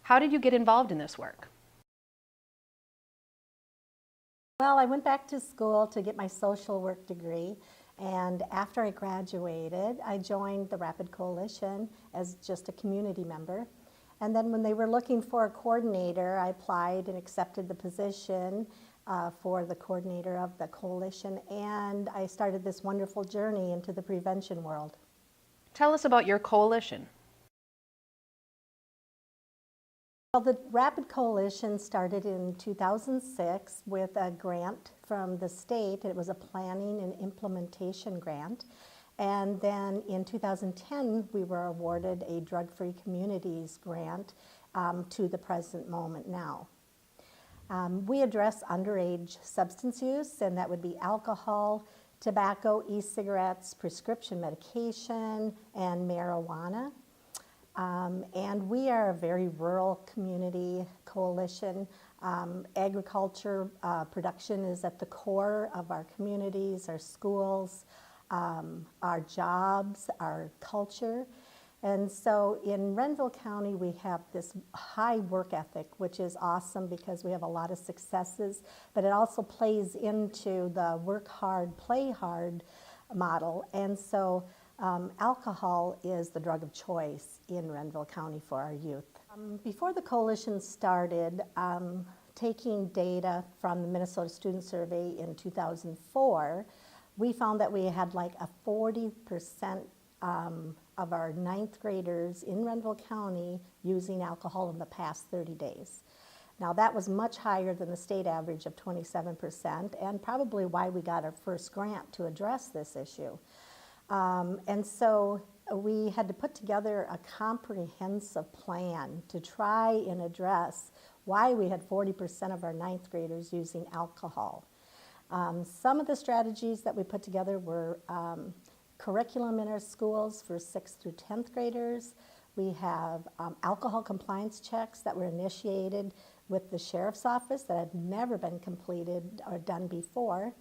How did you get involved in this work? Well, I went back to school to get my social work degree, and after I graduated, I joined the RAPAD Coalition as just a community member. And then when they were looking for a coordinator, I applied and accepted the position for the coordinator of the coalition, and I started this wonderful journey into the prevention world. Tell us about your coalition. Well, the RAPAD Coalition started in 2006 with a grant from the state. It was a planning and implementation grant. And then in 2010, we were awarded a Drug-Free Communities grant to the present moment now. We address underage substance use, and that would be alcohol, tobacco, e-cigarettes, prescription medication, and marijuana. And we are a very rural community coalition. Agriculture production is at the core of our communities, our schools, our jobs, our culture. And so in Renville County, we have this high work ethic, which is awesome because we have a lot of successes, but it also plays into the work hard, play hard model. And so alcohol is the drug of choice in Renville County for our youth. Before the coalition started, taking data from the Minnesota Student Survey in 2004, we found that we had like a 40% of our ninth graders in Renville County using alcohol in the past 30 days. Now that was much higher than the state average of 27%, and probably why we got our first grant to address this issue. And so we had to put together a comprehensive plan to try and address why we had 40% of our ninth graders using alcohol. Some of the strategies that we put together were curriculum in our schools for 6th through 10th graders. We have alcohol compliance checks that were initiated with the sheriff's office that had never been completed or done before.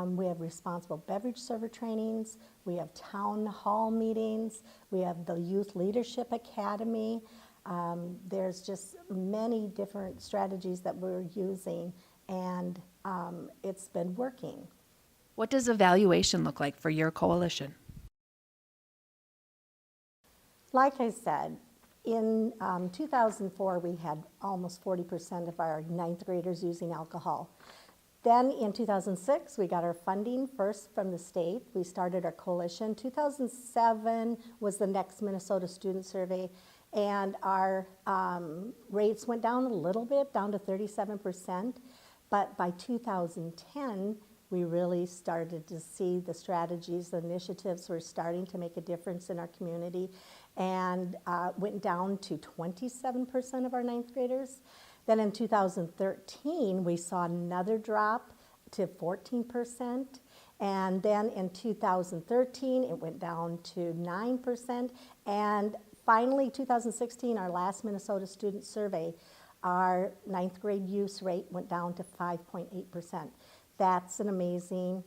We have responsible beverage server trainings, we have town hall meetings, we have the Youth Leadership Academy. There's just many different strategies that we're using, and it's been working. What does evaluation look like for your coalition? Like I said, in 2004 we had almost 40% of our ninth graders using alcohol. Then in 2006, we got our funding first from the state. We started our coalition. 2007 was the next Minnesota Student Survey, and our rates went down a little bit, down to 37%. But by 2010, we really started to see the strategies, the initiatives were starting to make a difference in our community, and went down to 27% of our ninth graders. Then in 2013, we saw another drop to 14%. And then in 2013, it went down to 9%. And finally, 2016, our last Minnesota Student Survey, our ninth grade use rate went down to 5.8%. That's an amazing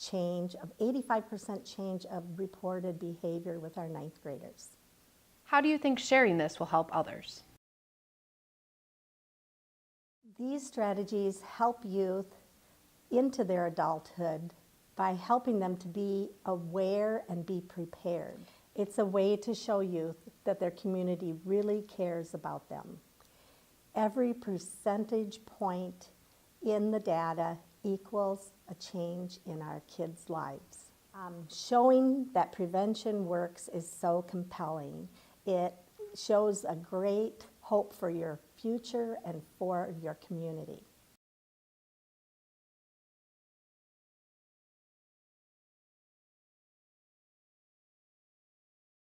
change of 85% change of reported behavior with our ninth graders. How do you think sharing this will help others? These strategies help youth into their adulthood by helping them to be aware and be prepared. It's a way to show youth that their community really cares about them. Every percentage point in the data equals a change in our kids' lives. Showing that prevention works is so compelling. It shows a great hope for your future and for your community.